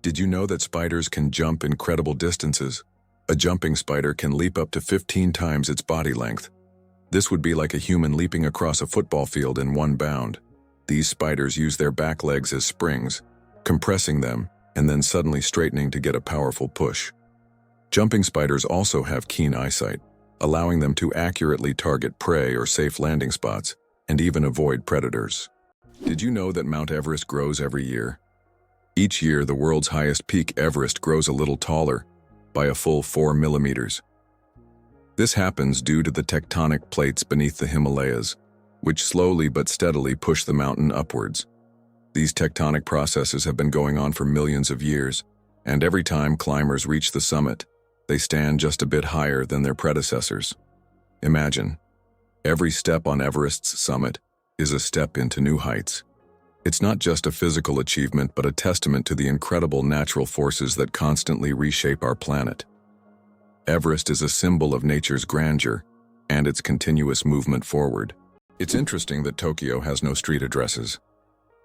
Did you know that spiders can jump incredible distances? A jumping spider can leap up to 15 times its body length. This would be like a human leaping across a football field in one bound. These spiders use their back legs as springs, compressing them and then suddenly straightening to get a powerful push. Jumping spiders also have keen eyesight, allowing them to accurately target prey or safe landing spots, and even avoid predators. Did you know that Mount Everest grows every year? Each year, the world's highest peak, Everest, grows a little taller, by a full 4 millimeters. This happens due to the tectonic plates beneath the Himalayas, which slowly but steadily push the mountain upwards. These tectonic processes have been going on for millions of years, and every time climbers reach the summit, they stand just a bit higher than their predecessors. Imagine, every step on Everest's summit is a step into new heights. It's not just a physical achievement, but a testament to the incredible natural forces that constantly reshape our planet. Everest is a symbol of nature's grandeur and its continuous movement forward. It's interesting that Tokyo has no street addresses.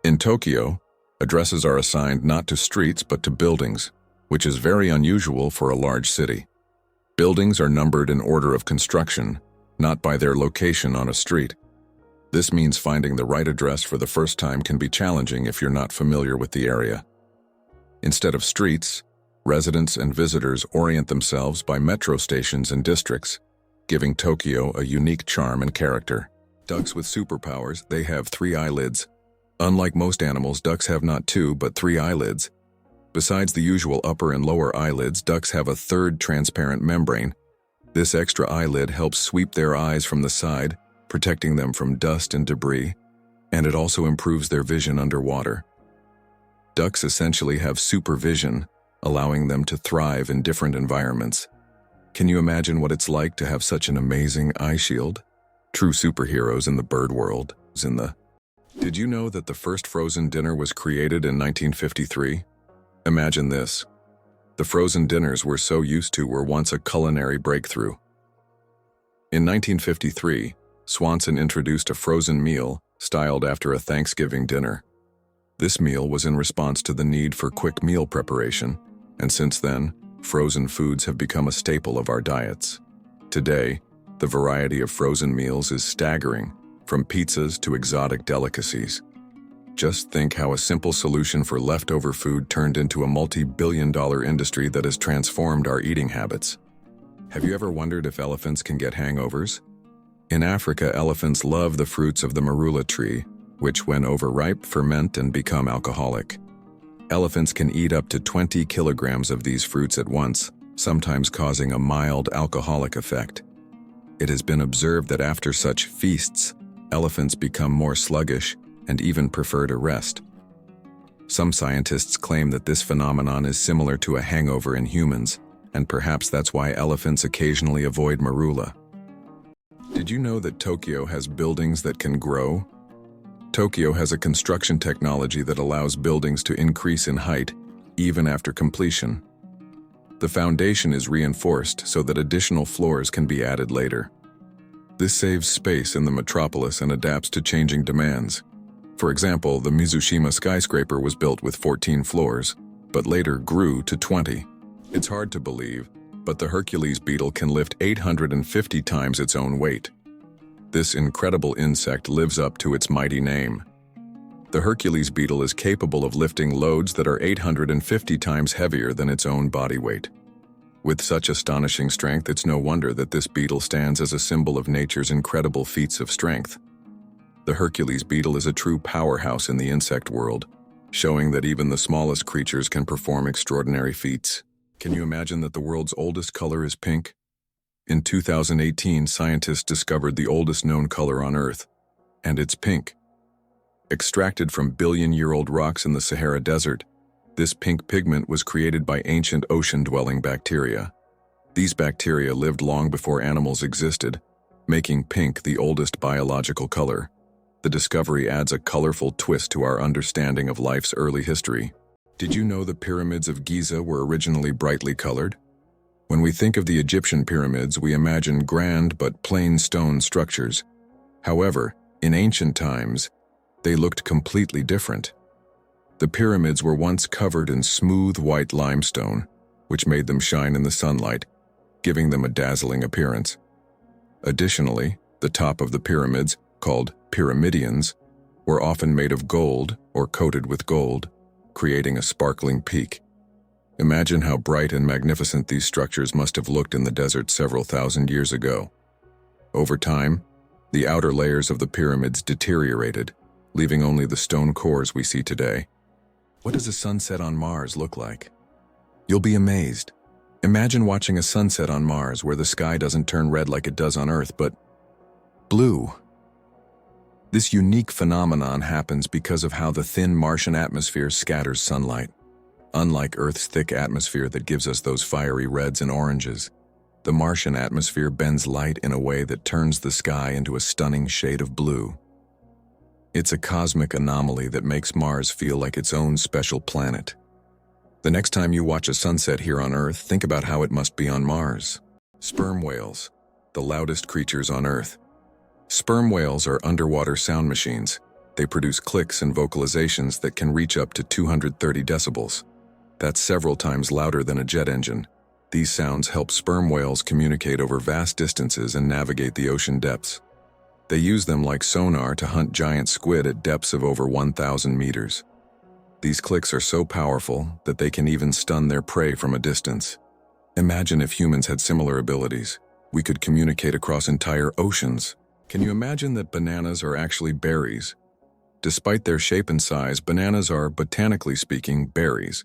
In Tokyo, addresses are assigned not to streets but to buildings, which is very unusual for a large city. Buildings are numbered in order of construction, not by their location on a street. This means finding the right address for the first time can be challenging if you're not familiar with the area. Instead of streets, residents and visitors orient themselves by metro stations and districts, giving Tokyo a unique charm and character. Ducks with superpowers, they have 3 eyelids. Unlike most animals, ducks have not 2 but 3 eyelids. Besides the usual upper and lower eyelids, ducks have a third transparent membrane. This extra eyelid helps sweep their eyes from the side, protecting them from dust and debris, and it also improves their vision underwater. Ducks essentially have supervision, allowing them to thrive in different environments. Can you imagine what it's like to have such an amazing eye shield? True superheroes in the bird world. Did you know that the first frozen dinner was created in 1953? Imagine this. The frozen dinners we're so used to were once a culinary breakthrough. In 1953, Swanson introduced a frozen meal styled after a Thanksgiving dinner. This meal was in response to the need for quick meal preparation, and since then, frozen foods have become a staple of our diets. Today, the variety of frozen meals is staggering, from pizzas to exotic delicacies. Just think how a simple solution for leftover food turned into a multi-billion-dollar industry that has transformed our eating habits. Have you ever wondered if elephants can get hangovers? In Africa, elephants love the fruits of the marula tree, which, when overripe, ferment and become alcoholic. Elephants can eat up to 20 kilograms of these fruits at once, sometimes causing a mild alcoholic effect. It has been observed that after such feasts, elephants become more sluggish and even prefer to rest. Some scientists claim that this phenomenon is similar to a hangover in humans, and perhaps that's why elephants occasionally avoid marula. Did you know that Tokyo has buildings that can grow? Tokyo has a construction technology that allows buildings to increase in height, even after completion. The foundation is reinforced so that additional floors can be added later. This saves space in the metropolis and adapts to changing demands. For example, the Mizushima skyscraper was built with 14 floors, but later grew to 20. It's hard to believe, but the Hercules beetle can lift 850 times its own weight. This incredible insect lives up to its mighty name. The Hercules beetle is capable of lifting loads that are 850 times heavier than its own body weight. With such astonishing strength, it's no wonder that this beetle stands as a symbol of nature's incredible feats of strength. The Hercules beetle is a true powerhouse in the insect world, showing that even the smallest creatures can perform extraordinary feats. Can you imagine that the world's oldest color is pink? In 2018, scientists discovered the oldest known color on Earth, and it's pink. Extracted from billion-year-old rocks in the Sahara Desert, this pink pigment was created by ancient ocean-dwelling bacteria. These bacteria lived long before animals existed, making pink the oldest biological color. The discovery adds a colorful twist to our understanding of life's early history. Did you know the pyramids of Giza were originally brightly colored? When we think of the Egyptian pyramids, we imagine grand but plain stone structures. However, in ancient times, they looked completely different. The pyramids were once covered in smooth white limestone, which made them shine in the sunlight, giving them a dazzling appearance. Additionally, the top of the pyramids, called pyramidions, were often made of gold or coated with gold, creating a sparkling peak. Imagine how bright and magnificent these structures must have looked in the desert several thousand years ago. Over time, the outer layers of the pyramids deteriorated, leaving only the stone cores we see today. What does a sunset on Mars look like? You'll be amazed. Imagine watching a sunset on Mars where the sky doesn't turn red like it does on Earth, but blue. This unique phenomenon happens because of how the thin Martian atmosphere scatters sunlight. Unlike Earth's thick atmosphere that gives us those fiery reds and oranges, the Martian atmosphere bends light in a way that turns the sky into a stunning shade of blue. It's a cosmic anomaly that makes Mars feel like its own special planet. The next time you watch a sunset here on Earth, think about how it must be on Mars. Sperm whales, the loudest creatures on Earth. Sperm whales are underwater sound machines. They produce clicks and vocalizations that can reach up to 230 decibels. That's several times louder than a jet engine. These sounds help sperm whales communicate over vast distances and navigate the ocean depths. They use them like sonar to hunt giant squid at depths of over 1,000 meters. These clicks are so powerful that they can even stun their prey from a distance. Imagine if humans had similar abilities. We could communicate across entire oceans. Can you imagine that bananas are actually berries? Despite their shape and size, bananas are, botanically speaking, berries.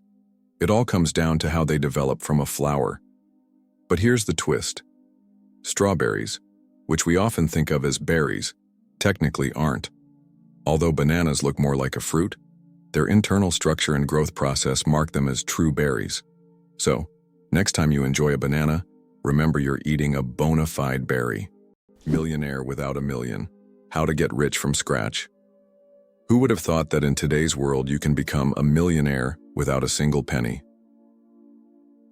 It all comes down to how they develop from a flower. But here's the twist. Strawberries, which we often think of as berries, technically aren't. Although bananas look more like a fruit, their internal structure and growth process mark them as true berries. So, next time you enjoy a banana, remember you're eating a bona fide berry. Millionaire without a million. How to get rich from scratch. Who would have thought that in today's world you can become a millionaire without a single penny?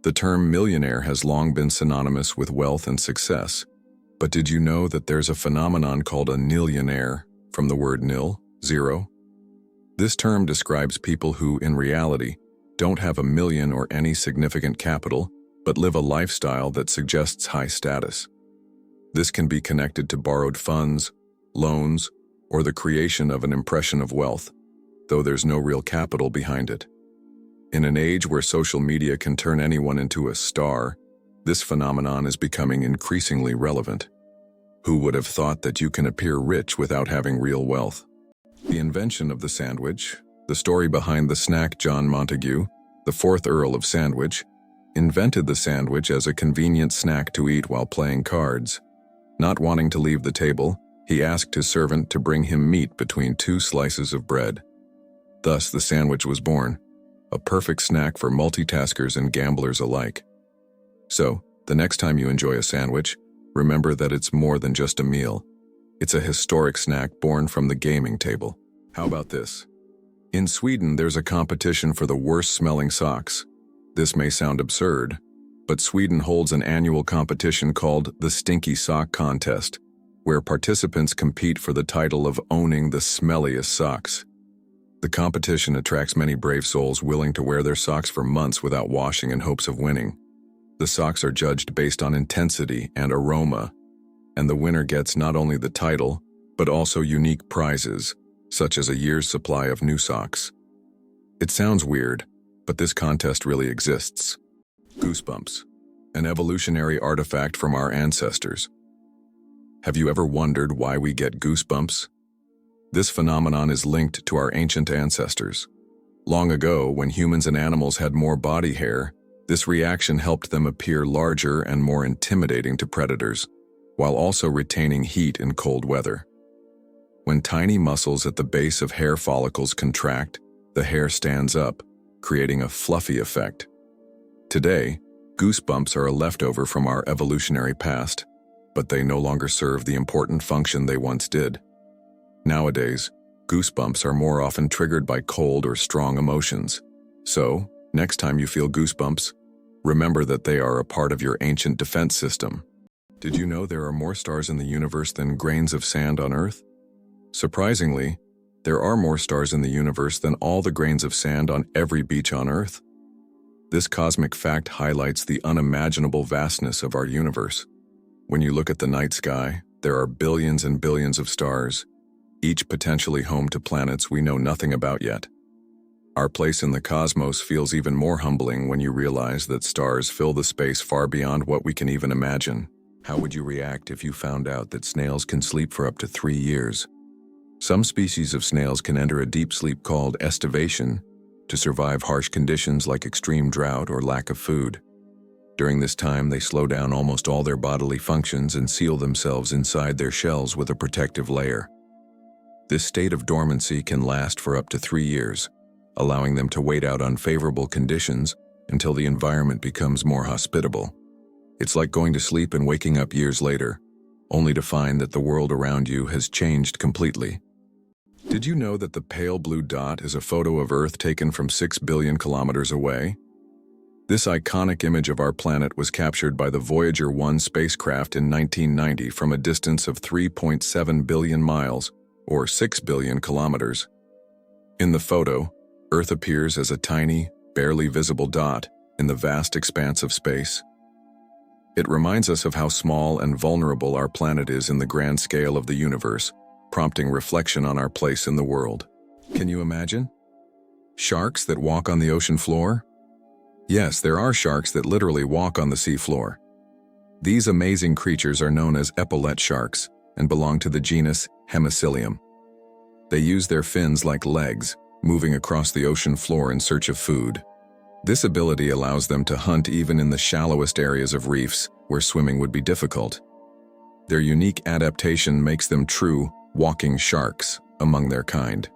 The term millionaire has long been synonymous with wealth and success. But did you know that there's a phenomenon called a nillionaire, from the word nil, zero? This term describes people who, in reality, don't have a million or any significant capital, but live a lifestyle that suggests high status. This can be connected to borrowed funds, loans, or the creation of an impression of wealth, though there's no real capital behind it. In an age where social media can turn anyone into a star, this phenomenon is becoming increasingly relevant. Who would have thought that you can appear rich without having real wealth? The invention of the sandwich, the story behind the snack. John Montagu, the 4th Earl of Sandwich, invented the sandwich as a convenient snack to eat while playing cards. Not wanting to leave the table, he asked his servant to bring him meat between 2 slices of bread. Thus the sandwich was born, a perfect snack for multitaskers and gamblers alike. So, the next time you enjoy a sandwich, remember that it's more than just a meal. It's a historic snack born from the gaming table. How about this? In Sweden, there's a competition for the worst-smelling socks. This may sound absurd, but Sweden holds an annual competition called the Stinky Sock Contest, where participants compete for the title of owning the smelliest socks. The competition attracts many brave souls willing to wear their socks for months without washing in hopes of winning. The socks are judged based on intensity and aroma, and the winner gets not only the title, but also unique prizes, such as a year's supply of new socks. It sounds weird, but this contest really exists. Goosebumps, an evolutionary artifact from our ancestors. Have you ever wondered why we get goosebumps? This phenomenon is linked to our ancient ancestors. Long ago, when humans and animals had more body hair, this reaction helped them appear larger and more intimidating to predators, while also retaining heat in cold weather. When tiny muscles at the base of hair follicles contract, the hair stands up, creating a fluffy effect. Today, goosebumps are a leftover from our evolutionary past, but they no longer serve the important function they once did. Nowadays, goosebumps are more often triggered by cold or strong emotions. So, next time you feel goosebumps, remember that they are a part of your ancient defense system. Did you know there are more stars in the universe than grains of sand on Earth? Surprisingly, There are more stars in the universe than all the grains of sand on every beach on Earth. This cosmic fact highlights the unimaginable vastness of our universe. When you look at the night sky, there are billions and billions of stars, each potentially home to planets we know nothing about yet. Our place in the cosmos feels even more humbling when you realize that stars fill the space far beyond what we can even imagine. How would you react if you found out that snails can sleep for up to 3 years? Some species of snails can enter a deep sleep called estivation to survive harsh conditions like extreme drought or lack of food. During this time, they slow down almost all their bodily functions and seal themselves inside their shells with a protective layer. This state of dormancy can last for up to 3 years, allowing them to wait out unfavorable conditions until the environment becomes more hospitable. It's like going to sleep and waking up years later, only to find that the world around you has changed completely. Did you know that the pale blue dot is a photo of Earth taken from 6 billion kilometers away? This iconic image of our planet was captured by the Voyager 1 spacecraft in 1990 from a distance of 3.7 billion miles, or 6 billion kilometers. In the photo, Earth appears as a tiny, barely visible dot in the vast expanse of space. It reminds us of how small and vulnerable our planet is in the grand scale of the universe, prompting reflection on our place in the world. Can you imagine? Sharks that walk on the ocean floor? Yes, there are sharks that literally walk on the sea floor. These amazing creatures are known as epaulette sharks and belong to the genus Hemicillium. They use their fins like legs, moving across the ocean floor in search of food. This ability allows them to hunt even in the shallowest areas of reefs where swimming would be difficult. Their unique adaptation makes them true walking sharks among their kind.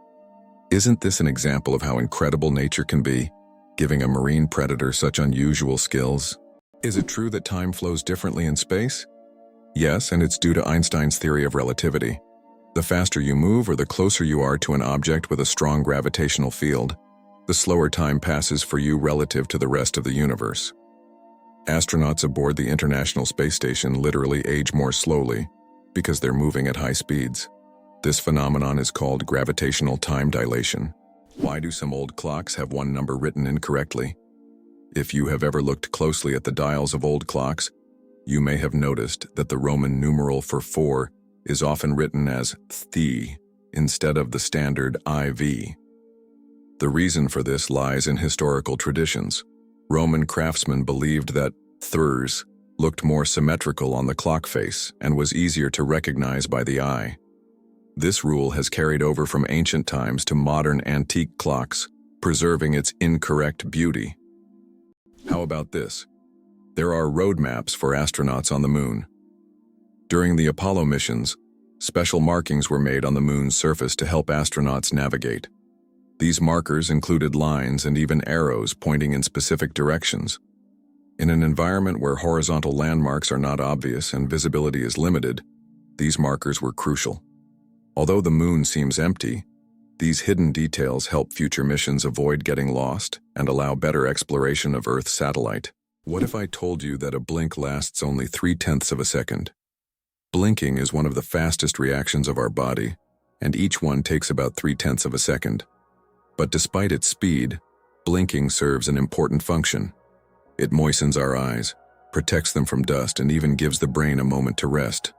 Isn't this an example of how incredible nature can be, giving a marine predator such unusual skills? Is it true that time flows differently in space? Yes, and it's due to Einstein's theory of relativity. The faster you move or the closer you are to an object with a strong gravitational field, the slower time passes for you relative to the rest of the universe. Astronauts aboard the International Space Station literally age more slowly because they're moving at high speeds. This phenomenon is called gravitational time dilation. Why do some old clocks have one number written incorrectly? If you have ever looked closely at the dials of old clocks, you may have noticed that the Roman numeral for 4 is often written as Th instead of the standard IV. The reason for this lies in historical traditions. Roman craftsmen believed that thurs looked more symmetrical on the clock face and was easier to recognize by the eye. This rule has carried over from ancient times to modern antique clocks, preserving its incorrect beauty. How about this? There are road maps for astronauts on the moon. During the Apollo missions, special markings were made on the moon's surface to help astronauts navigate. These markers included lines and even arrows pointing in specific directions. In an environment where horizontal landmarks are not obvious and visibility is limited, these markers were crucial. Although the moon seems empty, these hidden details help future missions avoid getting lost and allow better exploration of Earth's satellite. What if I told you that a blink lasts only 0.3 of a second? Blinking is one of the fastest reactions of our body, and each one takes about 0.3 of a second. But despite its speed, blinking serves an important function. It moistens our eyes, protects them from dust, and even gives the brain a moment to rest.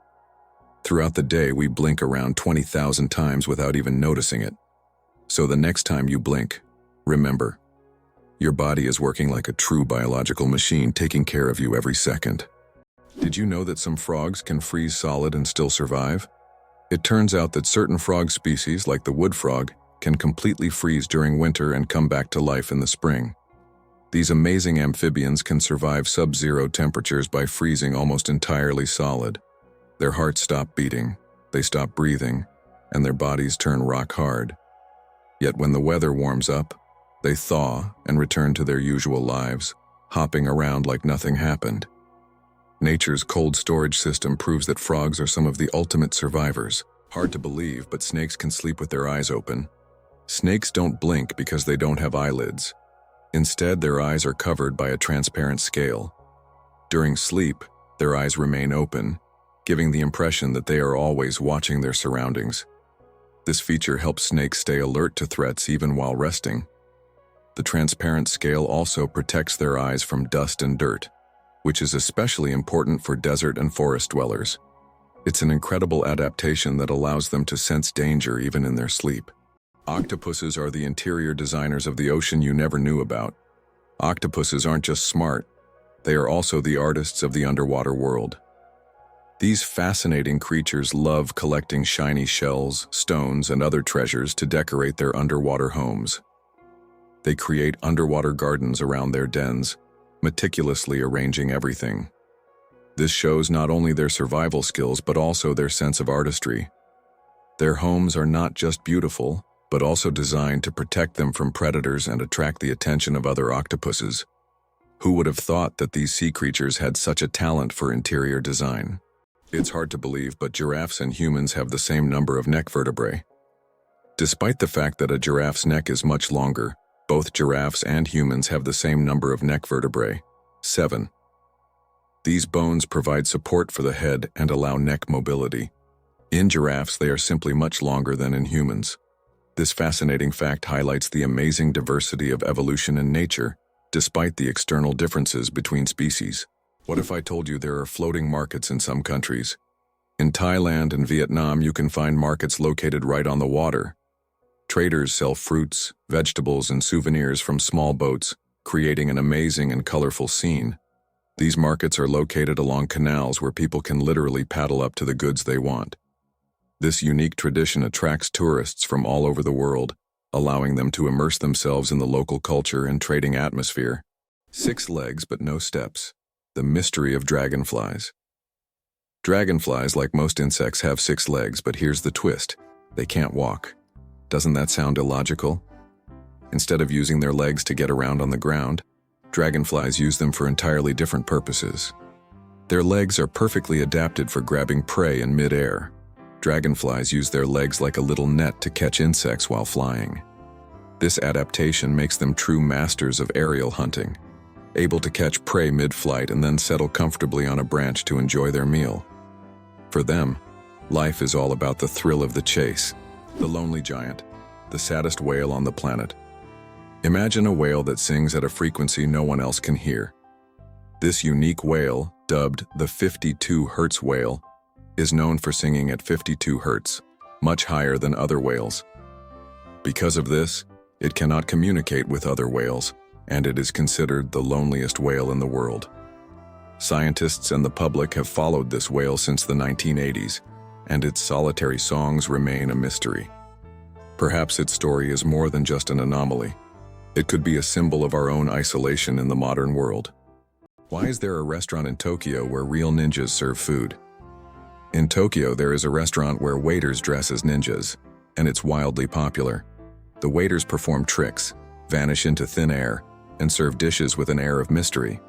Throughout the day, we blink around 20,000 times without even noticing it. So the next time you blink, remember, your body is working like a true biological machine, taking care of you every second. Did you know that some frogs can freeze solid and still survive? It turns out that certain frog species, like the wood frog, can completely freeze during winter and come back to life in the spring. These amazing amphibians can survive sub-zero temperatures by freezing almost entirely solid. Their hearts stop beating, they stop breathing, and their bodies turn rock hard. Yet when the weather warms up, they thaw and return to their usual lives, hopping around like nothing happened. Nature's cold storage system proves that frogs are some of the ultimate survivors. Hard to believe, but snakes can sleep with their eyes open. Snakes don't blink because they don't have eyelids. Instead, their eyes are covered by a transparent scale. During sleep, their eyes remain open, giving the impression that they are always watching their surroundings. This feature helps snakes stay alert to threats even while resting. The transparent scale also protects their eyes from dust and dirt, which is especially important for desert and forest dwellers. It's an incredible adaptation that allows them to sense danger even in their sleep. Octopuses are the interior designers of the ocean you never knew about. Octopuses aren't just smart, they are also the artists of the underwater world. These fascinating creatures love collecting shiny shells, stones, and other treasures to decorate their underwater homes. They create underwater gardens around their dens, meticulously arranging everything. This shows not only their survival skills but also their sense of artistry. Their homes are not just beautiful, but also designed to protect them from predators and attract the attention of other octopuses. Who would have thought that these sea creatures had such a talent for interior design? It's hard to believe, but giraffes and humans have the same number of neck vertebrae. Despite the fact that a giraffe's neck is much longer, both giraffes and humans have the same number of neck vertebrae, 7. These bones provide support for the head and allow neck mobility. In giraffes, they are simply much longer than in humans. This fascinating fact highlights the amazing diversity of evolution in nature, despite the external differences between species. What if I told you there are floating markets in some countries? In Thailand and Vietnam, you can find markets located right on the water. Traders sell fruits, vegetables, and souvenirs from small boats, creating an amazing and colorful scene. These markets are located along canals where people can literally paddle up to the goods they want. This unique tradition attracts tourists from all over the world, allowing them to immerse themselves in the local culture and trading atmosphere. 6 legs but no steps. The mystery of dragonflies. Dragonflies, like most insects, have 6 legs, but here's the twist: they can't walk. Doesn't that sound illogical? Instead of using their legs to get around on the ground, dragonflies use them for entirely different purposes. Their legs are perfectly adapted for grabbing prey in mid-air. Dragonflies use their legs like a little net to catch insects while flying. This adaptation makes them true masters of aerial hunting, able to catch prey mid-flight and then settle comfortably on a branch to enjoy their meal. For them, life is all about the thrill of the chase. The lonely giant, the saddest whale on the planet. Imagine a whale that sings at a frequency no one else can hear. This unique whale, dubbed the 52 Hz whale, is known for singing at 52 Hz, much higher than other whales. Because of this, it cannot communicate with other whales, and it is considered the loneliest whale in the world. Scientists and the public have followed this whale since the 1980s, and its solitary songs remain a mystery. Perhaps its story is more than just an anomaly. It could be a symbol of our own isolation in the modern world. Why is there a restaurant in Tokyo where real ninjas serve food? In Tokyo, there is a restaurant where waiters dress as ninjas, and it's wildly popular. The waiters perform tricks, vanish into thin air, and serve dishes with an air of mystery.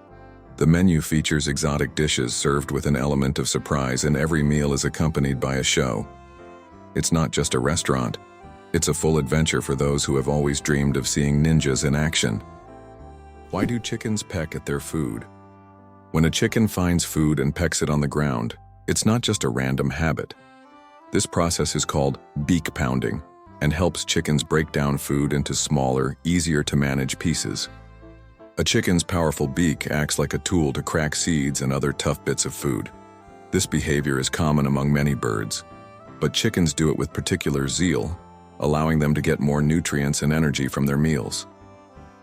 The menu features exotic dishes served with an element of surprise, and every meal is accompanied by a show. It's not just a restaurant. It's a full adventure for those who have always dreamed of seeing ninjas in action. Why do chickens peck at their food? When a chicken finds food and pecks it on the ground, it's not just a random habit. This process is called beak pounding and helps chickens break down food into smaller, easier-to-manage pieces. A chicken's powerful beak acts like a tool to crack seeds and other tough bits of food. This behavior is common among many birds, but chickens do it with particular zeal, allowing them to get more nutrients and energy from their meals.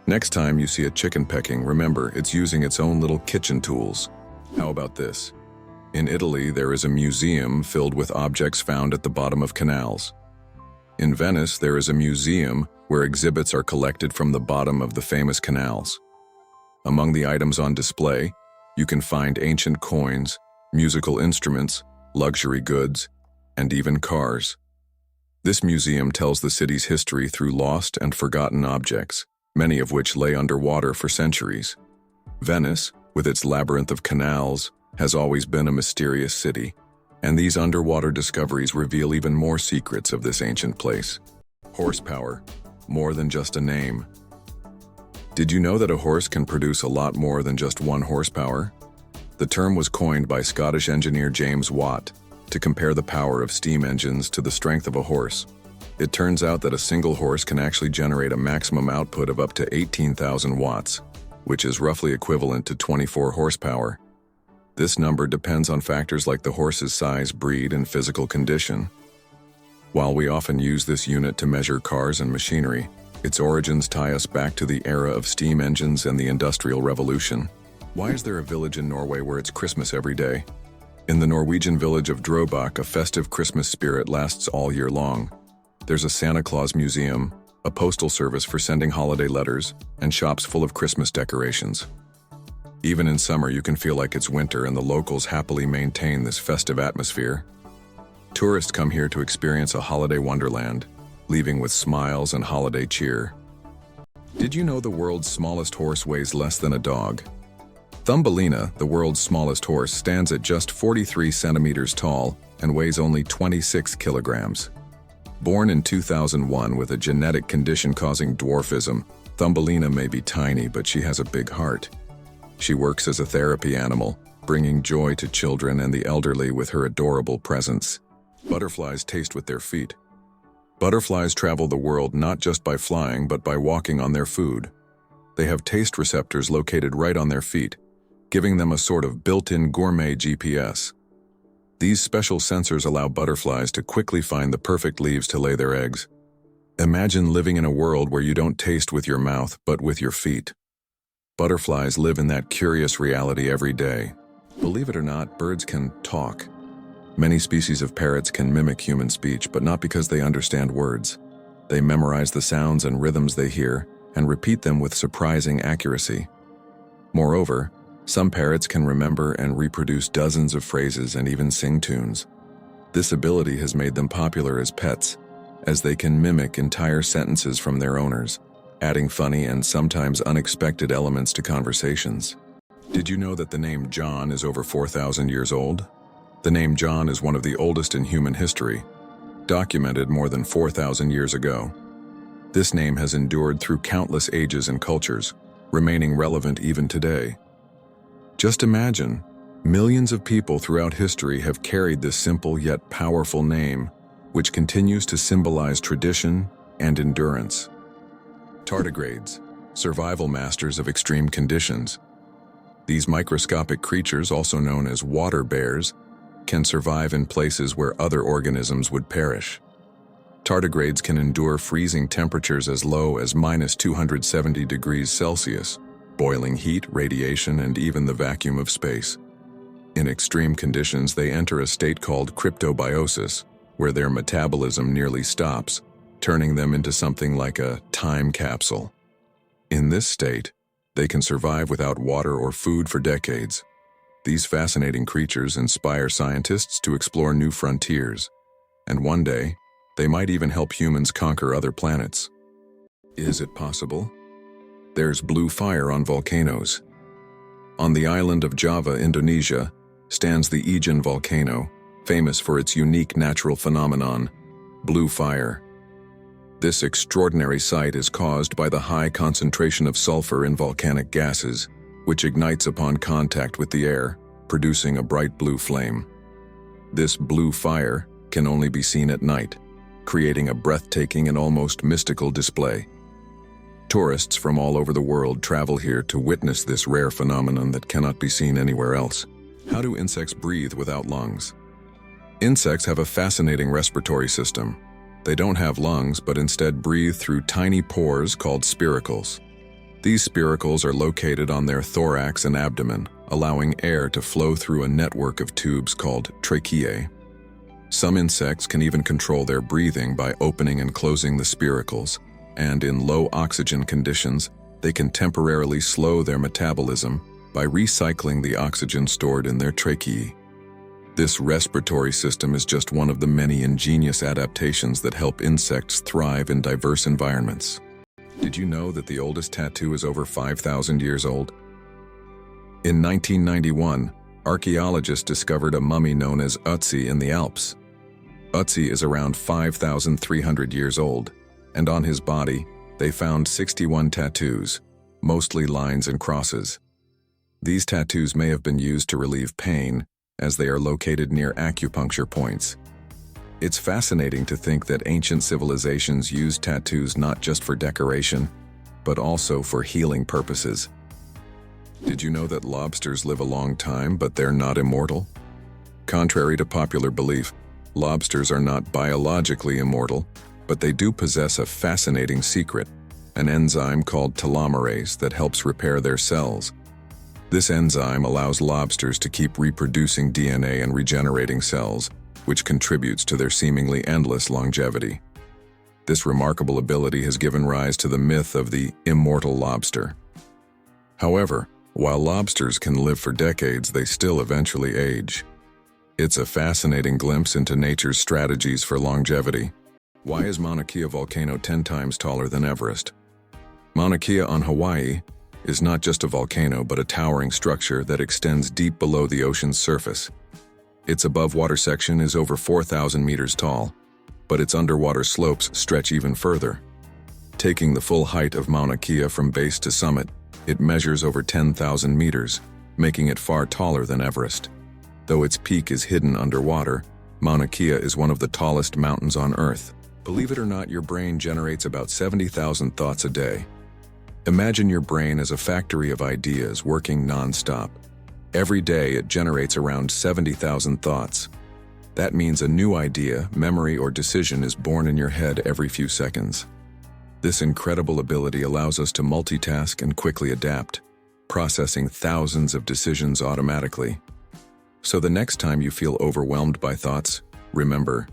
Next time you see a chicken pecking, remember it's using its own little kitchen tools. How about this? In Italy, there is a museum filled with objects found at the bottom of canals. In Venice, there is a museum where exhibits are collected from the bottom of the famous canals. Among the items on display, you can find ancient coins, musical instruments, luxury goods, and even cars. This museum tells the city's history through lost and forgotten objects, many of which lay underwater for centuries. Venice, with its labyrinth of canals, has always been a mysterious city, and these underwater discoveries reveal even more secrets of this ancient place. Horsepower, more than just a name. Did you know that a horse can produce a lot more than just 1 horsepower? The term was coined by Scottish engineer James Watt to compare the power of steam engines to the strength of a horse. It turns out that a single horse can actually generate a maximum output of up to 18,000 watts, which is roughly equivalent to 24 horsepower. This number depends on factors like the horse's size, breed, and physical condition. While we often use this unit to measure cars and machinery, its origins tie us back to the era of steam engines and the Industrial Revolution. Why is there a village in Norway where it's Christmas every day? In the Norwegian village of Drøbak, a festive Christmas spirit lasts all year long. There's a Santa Claus museum, a postal service for sending holiday letters, and shops full of Christmas decorations. Even in summer, you can feel like it's winter, and the locals happily maintain this festive atmosphere. Tourists come here to experience a holiday wonderland, leaving with smiles and holiday cheer. Did you know the world's smallest horse weighs less than a dog? Thumbelina, the world's smallest horse, stands at just 43 centimeters tall and weighs only 26 kilograms. Born in 2001 with a genetic condition causing dwarfism, Thumbelina may be tiny, but she has a big heart. She works as a therapy animal, bringing joy to children and the elderly with her adorable presence. Butterflies taste with their feet. Butterflies travel the world not just by flying, but by walking on their food. They have taste receptors located right on their feet, giving them a sort of built-in gourmet GPS. These special sensors allow butterflies to quickly find the perfect leaves to lay their eggs. Imagine living in a world where you don't taste with your mouth, but with your feet. Butterflies live in that curious reality every day. Believe it or not, birds can talk. Many species of parrots can mimic human speech, but not because they understand words. They memorize the sounds and rhythms they hear and repeat them with surprising accuracy. Moreover, some parrots can remember and reproduce dozens of phrases and even sing tunes. This ability has made them popular as pets, as they can mimic entire sentences from their owners, adding funny and sometimes unexpected elements to conversations. Did you know that the name John is over 4,000 years old? The name John is one of the oldest in human history, documented more than 4,000 years ago. This name has endured through countless ages and cultures, remaining relevant even today. Just imagine, millions of people throughout history have carried this simple yet powerful name, which continues to symbolize tradition and endurance. Tardigrades, survival masters of extreme conditions. These microscopic creatures, also known as water bears, can survive in places where other organisms would perish. Tardigrades can endure freezing temperatures as low as -270 degrees Celsius, boiling heat, radiation, and even the vacuum of space. In extreme conditions, they enter a state called cryptobiosis, where their metabolism nearly stops, turning them into something like a time capsule. In this state, they can survive without water or food for decades. These fascinating creatures inspire scientists to explore new frontiers, and one day, they might even help humans conquer other planets. Is it possible? There's blue fire on volcanoes. On the island of Java, Indonesia, stands the Ijen volcano, famous for its unique natural phenomenon, blue fire. This extraordinary sight is caused by the high concentration of sulfur in volcanic gases, which ignites upon contact with the air, producing a bright blue flame. This blue fire can only be seen at night, creating a breathtaking and almost mystical display. Tourists from all over the world travel here to witness this rare phenomenon that cannot be seen anywhere else. How do insects breathe without lungs? Insects have a fascinating respiratory system. They don't have lungs, but instead breathe through tiny pores called spiracles. These spiracles are located on their thorax and abdomen, allowing air to flow through a network of tubes called tracheae. Some insects can even control their breathing by opening and closing the spiracles, and in low oxygen conditions, they can temporarily slow their metabolism by recycling the oxygen stored in their tracheae. This respiratory system is just one of the many ingenious adaptations that help insects thrive in diverse environments. Did you know that the oldest tattoo is over 5,000 years old? In 1991, archaeologists discovered a mummy known as Ötzi in the Alps. Ötzi is around 5,300 years old, and on his body, they found 61 tattoos, mostly lines and crosses. These tattoos may have been used to relieve pain, as they are located near acupuncture points. It's fascinating to think that ancient civilizations used tattoos not just for decoration, but also for healing purposes. Did you know that lobsters live a long time, but they're not immortal? Contrary to popular belief, lobsters are not biologically immortal, but they do possess a fascinating secret, an enzyme called telomerase that helps repair their cells. This enzyme allows lobsters to keep reproducing DNA and regenerating cells, which contributes to their seemingly endless longevity. This remarkable ability has given rise to the myth of the immortal lobster. However, while lobsters can live for decades, they still eventually age. It's a fascinating glimpse into nature's strategies for longevity. Why is Mauna Kea volcano 10 times taller than Everest? Mauna Kea on Hawaii is not just a volcano but a towering structure that extends deep below the ocean's surface. Its above-water section is over 4,000 meters tall, but its underwater slopes stretch even further. Taking the full height of Mauna Kea from base to summit, it measures over 10,000 meters, making it far taller than Everest. Though its peak is hidden underwater, Mauna Kea is one of the tallest mountains on Earth. Believe it or not, your brain generates about 70,000 thoughts a day. Imagine your brain as a factory of ideas working non-stop. Every day it generates around 70,000 thoughts. That means a new idea, memory, or decision is born in your head every few seconds. This incredible ability allows us to multitask and quickly adapt, processing thousands of decisions automatically. So the next time you feel overwhelmed by thoughts, remember,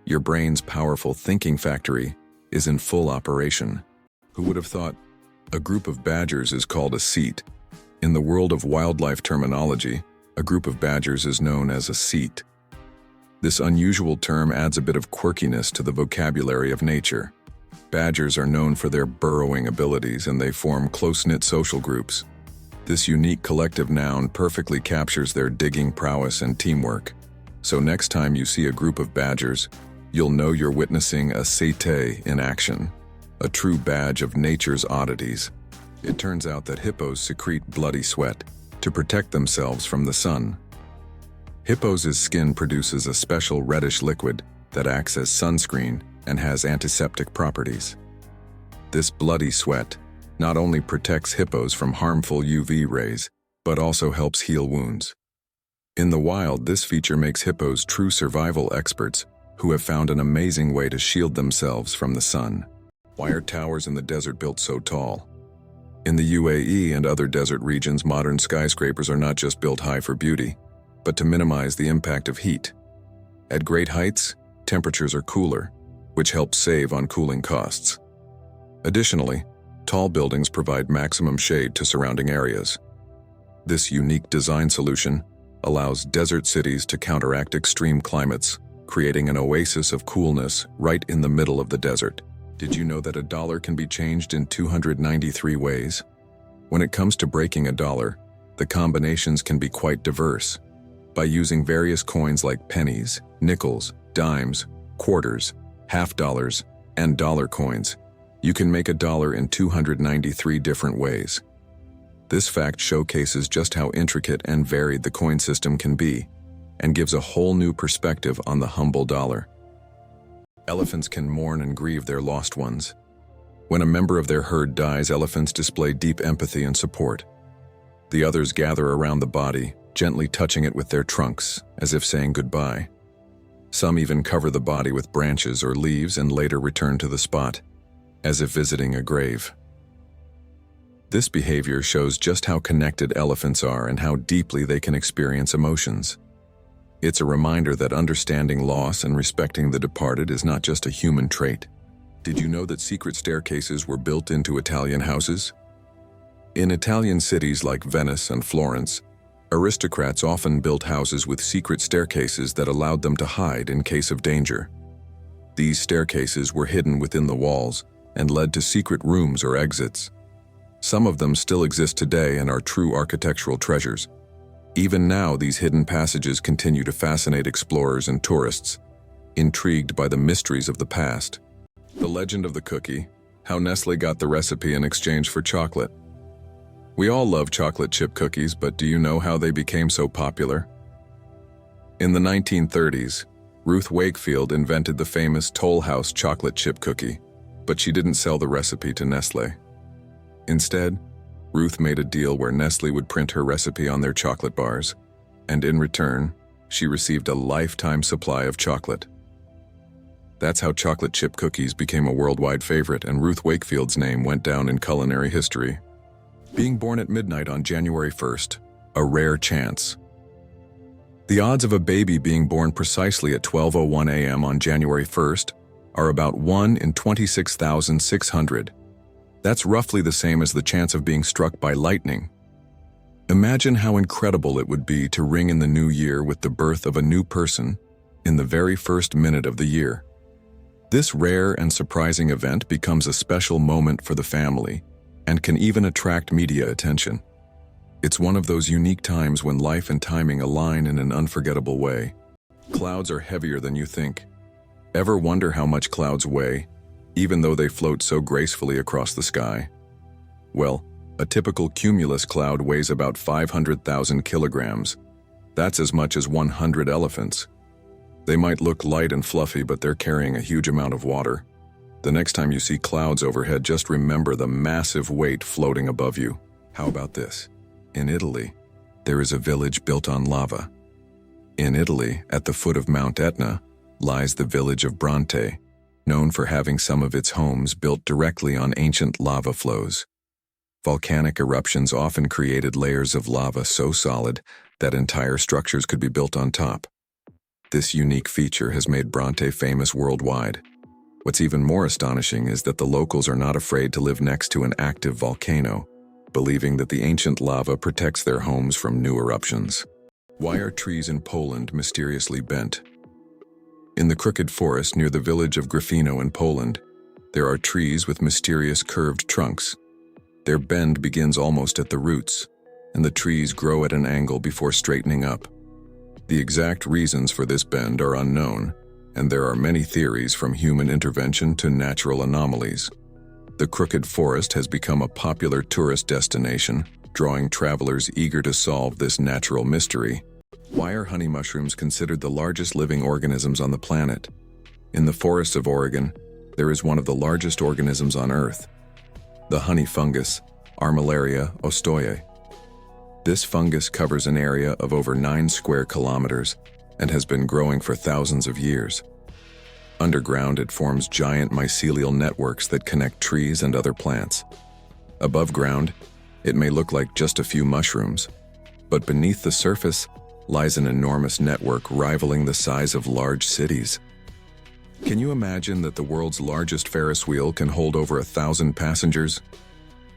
your brain's powerful thinking factory is in full operation. Who would have thought? A group of badgers is called a cete. In the world of wildlife terminology, a group of badgers is known as a cete. This unusual term adds a bit of quirkiness to the vocabulary of nature. Badgers are known for their burrowing abilities, and they form close-knit social groups. This unique collective noun perfectly captures their digging prowess and teamwork. So next time you see a group of badgers, you'll know you're witnessing a cete in action, a true badge of nature's oddities. It turns out that hippos secrete bloody sweat to protect themselves from the sun. Hippos' skin produces a special reddish liquid that acts as sunscreen and has antiseptic properties. This bloody sweat not only protects hippos from harmful UV rays, but also helps heal wounds. In the wild, this feature makes hippos true survival experts who have found an amazing way to shield themselves from the sun. Why are towers in the desert built so tall? In the UAE and other desert regions, modern skyscrapers are not just built high for beauty, but to minimize the impact of heat. At great heights, temperatures are cooler, which helps save on cooling costs. Additionally, tall buildings provide maximum shade to surrounding areas. This unique design solution allows desert cities to counteract extreme climates, creating an oasis of coolness right in the middle of the desert. Did you know that a dollar can be changed in 293 ways? When it comes to breaking a dollar, the combinations can be quite diverse. By using various coins like pennies, nickels, dimes, quarters, half dollars, and dollar coins, you can make a dollar in 293 different ways. This fact showcases just how intricate and varied the coin system can be, and gives a whole new perspective on the humble dollar. Elephants can mourn and grieve their lost ones. When a member of their herd dies, elephants display deep empathy and support. The others gather around the body, gently touching it with their trunks, as if saying goodbye. Some even cover the body with branches or leaves and later return to the spot, as if visiting a grave. This behavior shows just how connected elephants are and how deeply they can experience emotions. It's a reminder that understanding loss and respecting the departed is not just a human trait. Did you know that secret staircases were built into Italian houses? In Italian cities like Venice and Florence, aristocrats often built houses with secret staircases that allowed them to hide in case of danger. These staircases were hidden within the walls and led to secret rooms or exits. Some of them still exist today and are true architectural treasures. Even now, these hidden passages continue to fascinate explorers and tourists, intrigued by the mysteries of the past. The legend of the cookie, how Nestle got the recipe in exchange for chocolate. We all love chocolate chip cookies, but do you know how they became so popular? In the 1930s, Ruth Wakefield invented the famous Toll House chocolate chip cookie, but she didn't sell the recipe to Nestlé. Instead, Ruth made a deal where Nestlé would print her recipe on their chocolate bars, and in return, she received a lifetime supply of chocolate. That's how chocolate chip cookies became a worldwide favorite, and Ruth Wakefield's name went down in culinary history. Being born at midnight on January 1st, a rare chance. The odds of a baby being born precisely at 12:01 a.m. on January 1st are about 1 in 26,600. That's roughly the same as the chance of being struck by lightning. Imagine how incredible it would be to ring in the new year with the birth of a new person in the very first minute of the year. This rare and surprising event becomes a special moment for the family and can even attract media attention. It's one of those unique times when life and timing align in an unforgettable way. Clouds are heavier than you think. Ever wonder how much clouds weigh, even though they float so gracefully across the sky? Well, a typical cumulus cloud weighs about 500,000 kilograms. That's as much as 100 elephants. They might look light and fluffy, but they're carrying a huge amount of water. The next time you see clouds overhead, just remember the massive weight floating above you. How about this? In Italy, there is a village built on lava. In Italy, at the foot of Mount Etna, lies the village of Bronte, known for having some of its homes built directly on ancient lava flows. Volcanic eruptions often created layers of lava so solid that entire structures could be built on top. This unique feature has made Bronte famous worldwide. What's even more astonishing is that the locals are not afraid to live next to an active volcano, believing that the ancient lava protects their homes from new eruptions. Why are trees in Poland mysteriously bent? In the crooked forest near the village of Gryfino in Poland, there are trees with mysterious curved trunks. Their bend begins almost at the roots, and the trees grow at an angle before straightening up. The exact reasons for this bend are unknown, and there are many theories from human intervention to natural anomalies. The crooked forest has become a popular tourist destination, drawing travelers eager to solve this natural mystery. Why are honey mushrooms considered the largest living organisms on the planet? In the forests of Oregon, there is one of the largest organisms on Earth, the honey fungus, Armillaria ostoyae. This fungus covers an area of over 9 square kilometers and has been growing for thousands of years. Underground, it forms giant mycelial networks that connect trees and other plants. Above ground, it may look like just a few mushrooms, but beneath the surface lies an enormous network rivaling the size of large cities. Can you imagine that the world's largest Ferris wheel can hold over 1,000 passengers?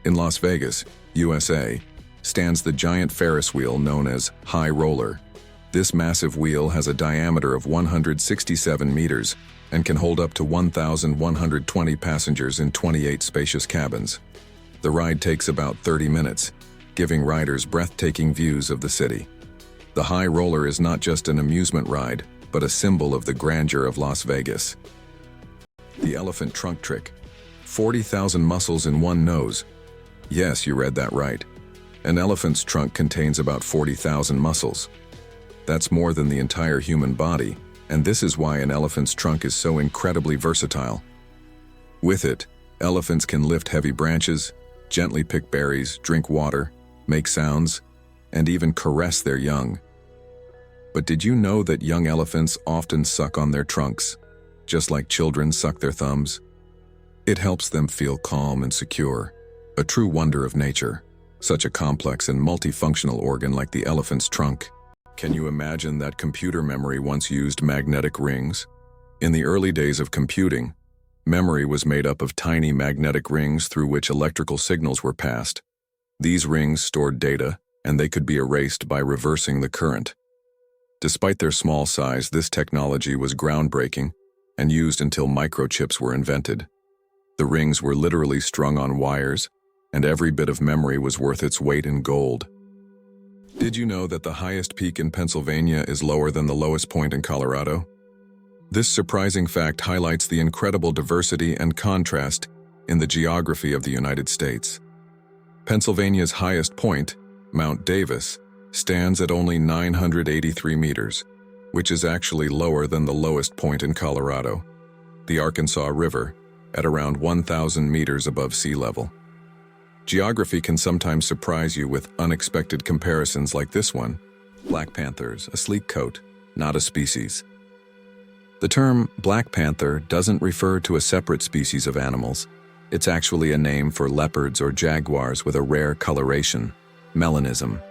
In Las Vegas, USA, stands the giant Ferris wheel known as High Roller. This massive wheel has a diameter of 167 meters and can hold up to 1,120 passengers in 28 spacious cabins. The ride takes about 30 minutes, giving riders breathtaking views of the city. The High Roller is not just an amusement ride, but a symbol of the grandeur of Las Vegas. The elephant trunk trick. 40,000 muscles in one nose. Yes, you read that right. An elephant's trunk contains about 40,000 muscles. That's more than the entire human body, and this is why an elephant's trunk is so incredibly versatile. With it, elephants can lift heavy branches, gently pick berries, drink water, make sounds, and even caress their young. But did you know that young elephants often suck on their trunks, just like children suck their thumbs? It helps them feel calm and secure, a true wonder of nature. Such a complex and multifunctional organ like the elephant's trunk. Can you imagine that computer memory once used magnetic rings? In the early days of computing, memory was made up of tiny magnetic rings through which electrical signals were passed. These rings stored data, and they could be erased by reversing the current. Despite their small size, this technology was groundbreaking and used until microchips were invented. The rings were literally strung on wires, and every bit of memory was worth its weight in gold. Did you know that the highest peak in Pennsylvania is lower than the lowest point in Colorado? This surprising fact highlights the incredible diversity and contrast in the geography of the United States. Pennsylvania's highest point, Mount Davis, stands at only 983 meters, which is actually lower than the lowest point in Colorado, the Arkansas River, at around 1,000 meters above sea level. Geography can sometimes surprise you with unexpected comparisons like this one. Black panthers, a sleek coat, not a species. The term black panther doesn't refer to a separate species of animals. It's actually a name for leopards or jaguars with a rare coloration, melanism.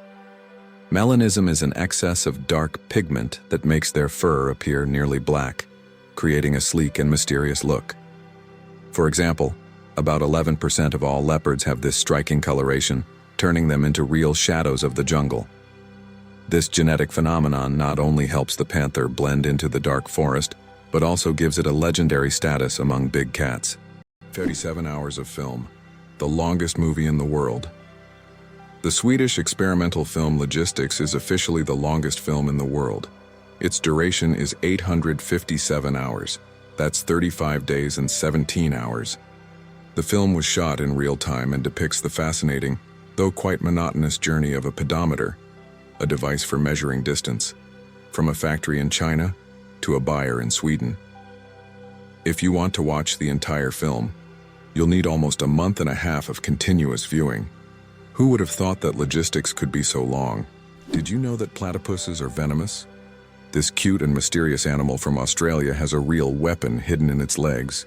Melanism is an excess of dark pigment that makes their fur appear nearly black, creating a sleek and mysterious look. For example, about 11% of all leopards have this striking coloration, turning them into real shadows of the jungle. This genetic phenomenon not only helps the panther blend into the dark forest, but also gives it a legendary status among big cats. 37 hours of film, the longest movie in the world. The Swedish experimental film Logistics is officially the longest film in the world. Its duration is 857 hours. That's 35 days and 17 hours. The film was shot in real time and depicts the fascinating, though quite monotonous journey of a pedometer, a device for measuring distance, from a factory in China to a buyer in Sweden. If you want to watch the entire film, you'll need almost a month and a half of continuous viewing. Who would have thought that Logistics could be so long? Did you know that platypuses are venomous? This cute and mysterious animal from Australia has a real weapon hidden in its legs.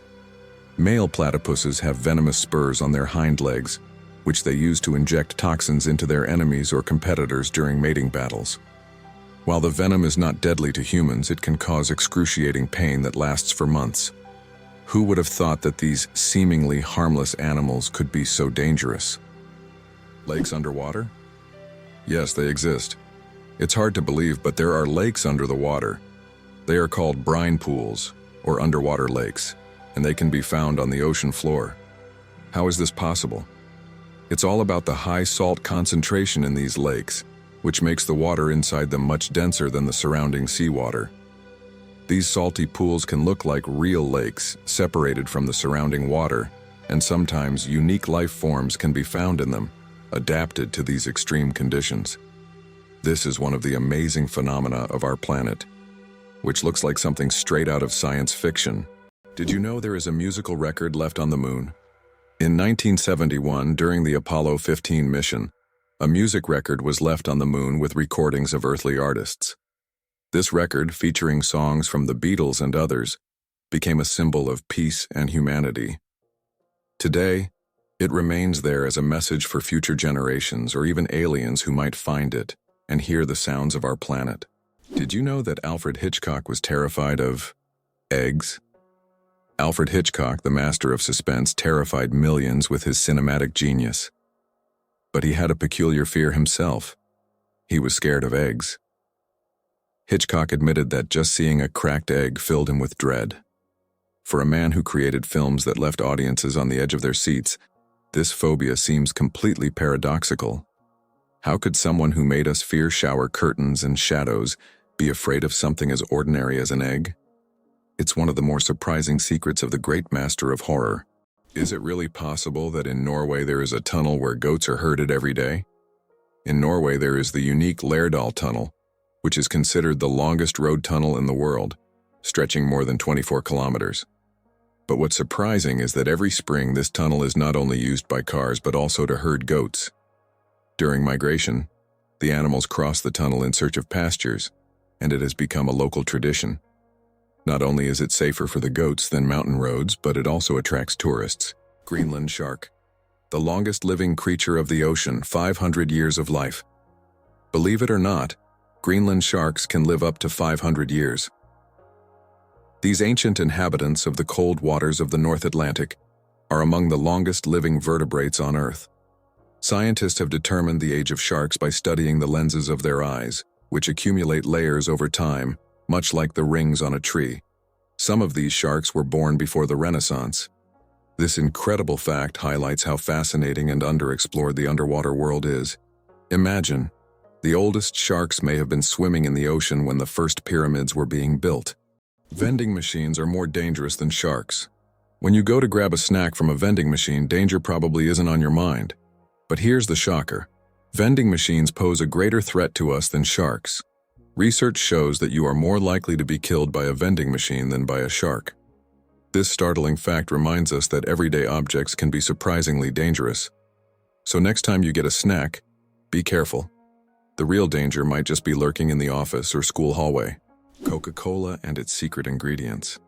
Male platypuses have venomous spurs on their hind legs, which they use to inject toxins into their enemies or competitors during mating battles. While the venom is not deadly to humans, it can cause excruciating pain that lasts for months. Who would have thought that these seemingly harmless animals could be so dangerous? Lakes underwater? Yes, they exist. It's hard to believe, but there are lakes under the water. They are called brine pools, or underwater lakes, and they can be found on the ocean floor. How is this possible? It's all about the high salt concentration in these lakes, which makes the water inside them much denser than the surrounding seawater. These salty pools can look like real lakes, separated from the surrounding water, and sometimes unique life forms can be found in them, adapted to these extreme conditions. This is one of the amazing phenomena of our planet, which looks like something straight out of science fiction. Did you know there is a musical record left on the moon? In 1971, during the Apollo 15 mission, a music record was left on the moon with recordings of earthly artists. This record, featuring songs from the Beatles and others, became a symbol of peace and humanity. Today, it remains there as a message for future generations or even aliens who might find it and hear the sounds of our planet. Did you know that Alfred Hitchcock was terrified of eggs? Alfred Hitchcock, the master of suspense, terrified millions with his cinematic genius. But he had a peculiar fear himself. He was scared of eggs. Hitchcock admitted that just seeing a cracked egg filled him with dread. For a man who created films that left audiences on the edge of their seats, this phobia seems completely paradoxical. How could someone who made us fear shower curtains and shadows be afraid of something as ordinary as an egg? It's one of the more surprising secrets of the great master of horror. Is it really possible that in Norway there is a tunnel where goats are herded every day? In Norway there is the unique Lærdal Tunnel, which is considered the longest road tunnel in the world, stretching more than 24 kilometers. But what's surprising is that every spring this tunnel is not only used by cars but also to herd goats. During migration, the animals cross the tunnel in search of pastures, and it has become a local tradition. Not only is it safer for the goats than mountain roads, but it also attracts tourists. Greenland shark, the longest living creature of the ocean, 500 years of life. Believe it or not, Greenland sharks can live up to 500 years. These ancient inhabitants of the cold waters of the North Atlantic are among the longest living vertebrates on Earth. Scientists have determined the age of sharks by studying the lenses of their eyes, which accumulate layers over time, much like the rings on a tree. Some of these sharks were born before the Renaissance. This incredible fact highlights how fascinating and underexplored the underwater world is. Imagine, the oldest sharks may have been swimming in the ocean when the first pyramids were being built. Vending machines are more dangerous than sharks. When you go to grab a snack from a vending machine, danger probably isn't on your mind. But here's the shocker. Vending machines pose a greater threat to us than sharks. Research shows that you are more likely to be killed by a vending machine than by a shark. This startling fact reminds us that everyday objects can be surprisingly dangerous. So next time you get a snack, be careful. The real danger might just be lurking in the office or school hallway. Coca-Cola and its secret ingredients.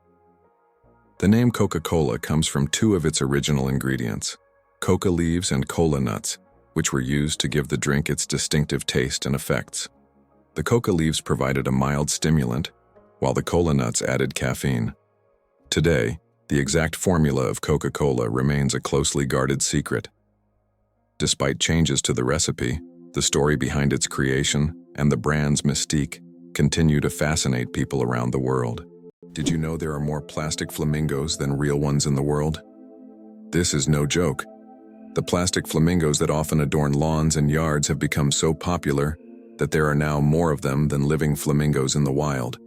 The name Coca-Cola comes from two of its original ingredients, coca leaves and cola nuts, which were used to give the drink its distinctive taste and effects. The coca leaves provided a mild stimulant, while the cola nuts added caffeine. Today, the exact formula of Coca-Cola remains a closely guarded secret. Despite changes to the recipe, the story behind its creation and the brand's mystique continue to fascinate people around the world. Did you know there are more plastic flamingos than real ones in the world? This is no joke. The plastic flamingos that often adorn lawns and yards have become so popular that there are now more of them than living flamingos in the wild.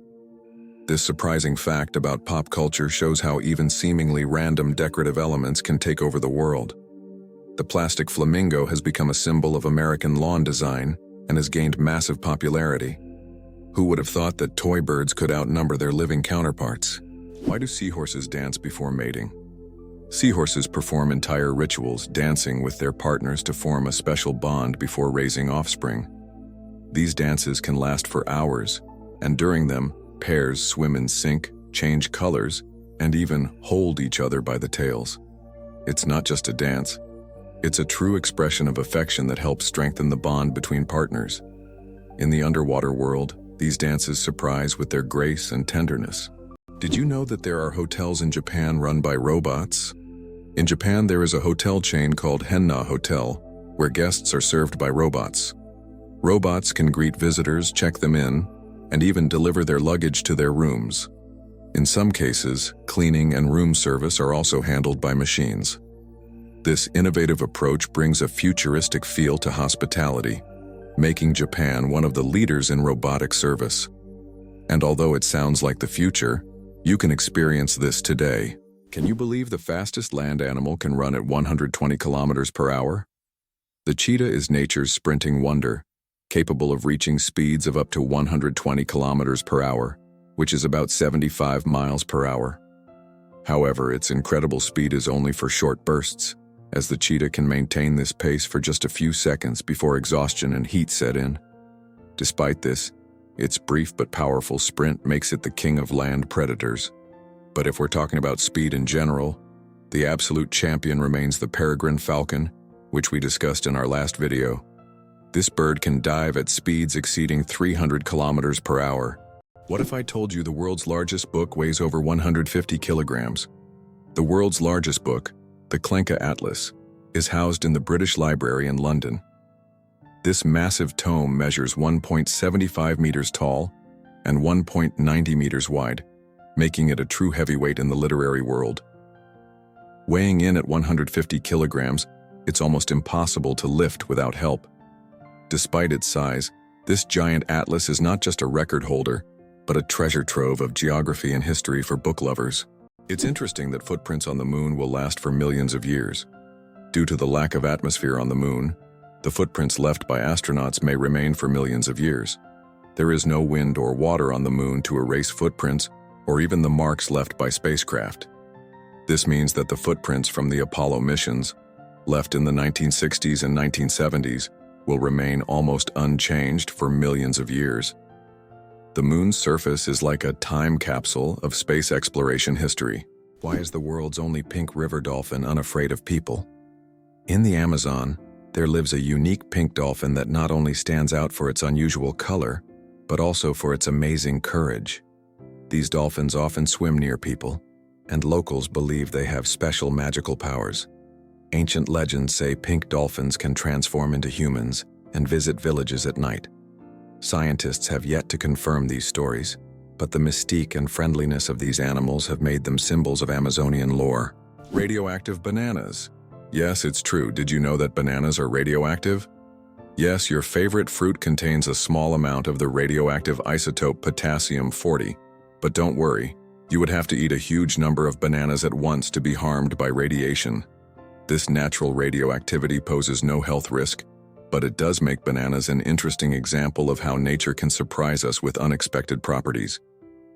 This surprising fact about pop culture shows how even seemingly random decorative elements can take over the world. The plastic flamingo has become a symbol of American lawn design and has gained massive popularity. Who would have thought that toy birds could outnumber their living counterparts? Why do seahorses dance before mating? Seahorses perform entire rituals dancing with their partners to form a special bond before raising offspring. These dances can last for hours, and during them, pairs swim in sync, change colors, and even hold each other by the tails. It's not just a dance. It's a true expression of affection that helps strengthen the bond between partners. In the underwater world, these dances surprise with their grace and tenderness. Did you know that there are hotels in Japan run by robots? In Japan, there is a hotel chain called Henna Hotel, where guests are served by robots. Robots can greet visitors, check them in, and even deliver their luggage to their rooms. In some cases, cleaning and room service are also handled by machines. This innovative approach brings a futuristic feel to hospitality, making Japan one of the leaders in robotic service. And although it sounds like the future, you can experience this today. Can you believe the fastest land animal can run at 120 kilometers per hour? The cheetah is nature's sprinting wonder, capable of reaching speeds of up to 120 kilometers per hour, which is about 75 miles per hour. However, its incredible speed is only for short bursts, as the cheetah can maintain this pace for just a few seconds before exhaustion and heat set in. Despite this, its brief but powerful sprint makes it the king of land predators. But if we're talking about speed in general, the absolute champion remains the peregrine falcon, which we discussed in our last video. This bird can dive at speeds exceeding 300 kilometers per hour. What if I told you the world's largest book weighs over 150 kilograms? The world's largest book, the Klenka Atlas, is housed in the British Library in London. This massive tome measures 1.75 meters tall and 1.90 meters wide, making it a true heavyweight in the literary world. Weighing in at 150 kilograms, it's almost impossible to lift without help. Despite its size, this giant atlas is not just a record holder, but a treasure trove of geography and history for book lovers. It's interesting that footprints on the moon will last for millions of years. Due to the lack of atmosphere on the moon, the footprints left by astronauts may remain for millions of years. There is no wind or water on the moon to erase footprints or even the marks left by spacecraft. This means that the footprints from the Apollo missions, left in the 1960s and 1970s, will remain almost unchanged for millions of years. The moon's surface is like a time capsule of space exploration history. Why is the world's only pink river dolphin unafraid of people? In the Amazon, there lives a unique pink dolphin that not only stands out for its unusual color, but also for its amazing courage. These dolphins often swim near people, and locals believe they have special magical powers. Ancient legends say pink dolphins can transform into humans and visit villages at night. Scientists have yet to confirm these stories, but the mystique and friendliness of these animals have made them symbols of Amazonian lore. Radioactive bananas. Yes, it's true. Did you know that bananas are radioactive? Yes, your favorite fruit contains a small amount of the radioactive isotope potassium-40. But don't worry, you would have to eat a huge number of bananas at once to be harmed by radiation. This natural radioactivity poses no health risk, But it does make bananas an interesting example of how nature can surprise us with unexpected properties.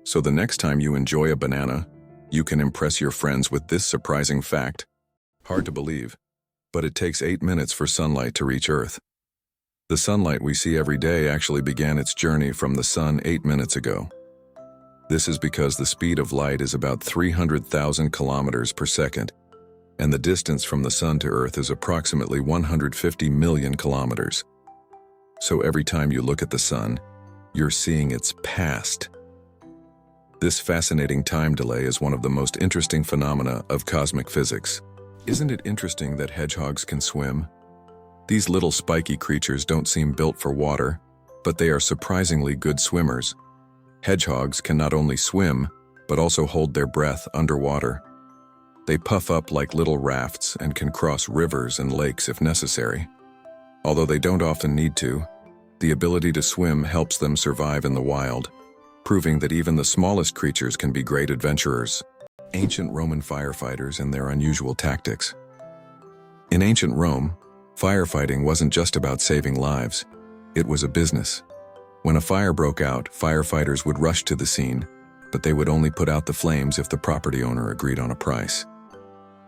So the next time you enjoy a banana, you can impress your friends with this surprising fact. Hard to believe, but it takes 8 minutes for sunlight to reach Earth. The sunlight we see every day actually began its journey from the sun 8 minutes ago. This is because the speed of light is about 300,000 kilometers per second, and the distance from the sun to Earth is approximately 150 million kilometers. So every time you look at the sun, you're seeing its past. This fascinating time delay is one of the most interesting phenomena of cosmic physics. Isn't it interesting that hedgehogs can swim? These little spiky creatures don't seem built for water, but they are surprisingly good swimmers. Hedgehogs can not only swim, but also hold their breath underwater. They puff up like little rafts and can cross rivers and lakes if necessary. Although they don't often need to, the ability to swim helps them survive in the wild, proving that even the smallest creatures can be great adventurers. Ancient Roman firefighters and their unusual tactics. In ancient Rome, firefighting wasn't just about saving lives, it was a business. When a fire broke out, firefighters would rush to the scene, but they would only put out the flames if the property owner agreed on a price.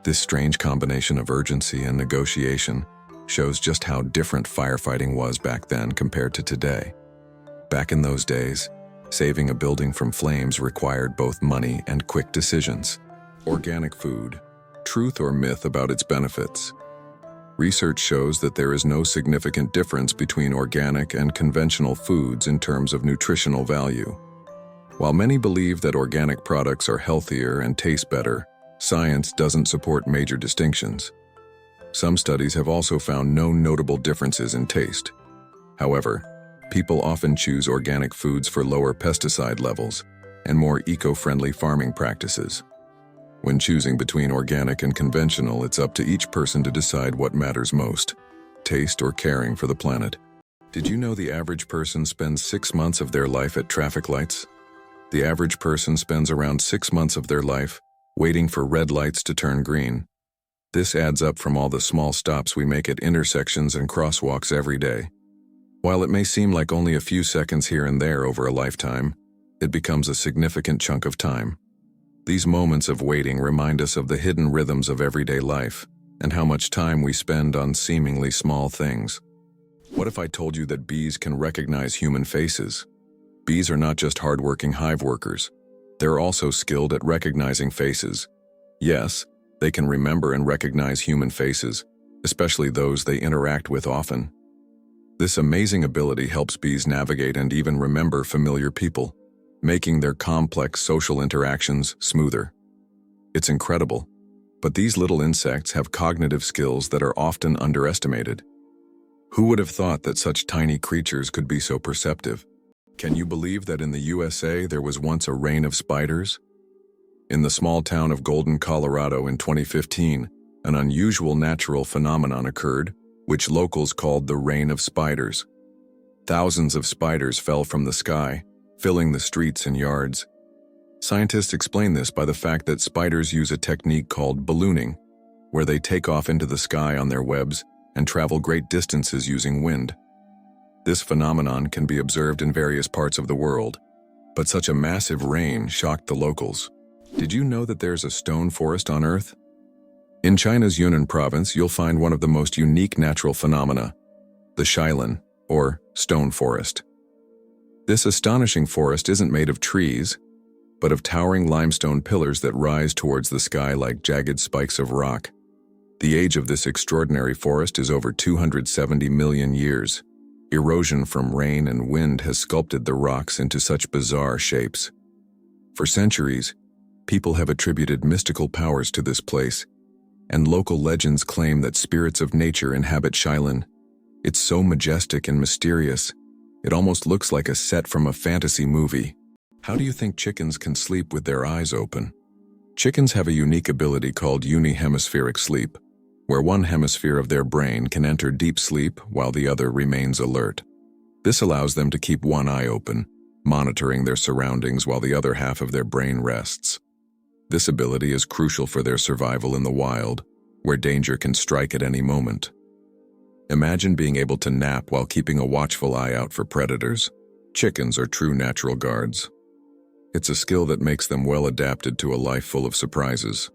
This strange combination of urgency and negotiation shows just how different firefighting was back then compared to today. Back in those days, saving a building from flames required both money and quick decisions. Organic food. Truth or myth about its benefits? Research shows that there is no significant difference between organic and conventional foods in terms of nutritional value. While many believe that organic products are healthier and taste better, science doesn't support major distinctions. Some studies have also found no notable differences in taste. However, people often choose organic foods for lower pesticide levels and more eco-friendly farming practices. When choosing between organic and conventional, it's up to each person to decide what matters most, taste or caring for the planet. Did you know the average person spends 6 months of their life at traffic lights? The average person spends around 6 months of their life waiting for red lights to turn green. This adds up from all the small stops we make at intersections and crosswalks every day. While it may seem like only a few seconds here and there over a lifetime, it becomes a significant chunk of time. These moments of waiting remind us of the hidden rhythms of everyday life and how much time we spend on seemingly small things. What if I told you that bees can recognize human faces? Bees are not just hardworking hive workers. They're also skilled at recognizing faces. Yes, they can remember and recognize human faces, especially those they interact with often. This amazing ability helps bees navigate and even remember familiar people, making their complex social interactions smoother. It's incredible, but these little insects have cognitive skills that are often underestimated. Who would have thought that such tiny creatures could be so perceptive? Can you believe that in the USA there was once a reign of spiders? In the small town of Golden, Colorado in 2015, an unusual natural phenomenon occurred, which locals called the reign of spiders. Thousands of spiders fell from the sky, filling the streets and yards. Scientists explain this by the fact that spiders use a technique called ballooning, where they take off into the sky on their webs and travel great distances using wind. This phenomenon can be observed in various parts of the world, but such a massive rain shocked the locals. Did you know that there's a stone forest on Earth? In China's Yunnan province, you'll find one of the most unique natural phenomena, the Shailan, or stone forest. This astonishing forest isn't made of trees, but of towering limestone pillars that rise towards the sky like jagged spikes of rock. The age of this extraordinary forest is over 270 million years. Erosion from rain and wind has sculpted the rocks into such bizarre shapes. For centuries, people have attributed mystical powers to this place, and local legends claim that spirits of nature inhabit Shailan. It's so majestic and mysterious, it almost looks like a set from a fantasy movie. How do you think chickens can sleep with their eyes open? Chickens have a unique ability called unihemispheric sleep, where one hemisphere of their brain can enter deep sleep while the other remains alert. This allows them to keep one eye open, monitoring their surroundings while the other half of their brain rests. This ability is crucial for their survival in the wild, where danger can strike at any moment. Imagine being able to nap while keeping a watchful eye out for predators. Chickens are true natural guards. It's a skill that makes them well adapted to a life full of surprises.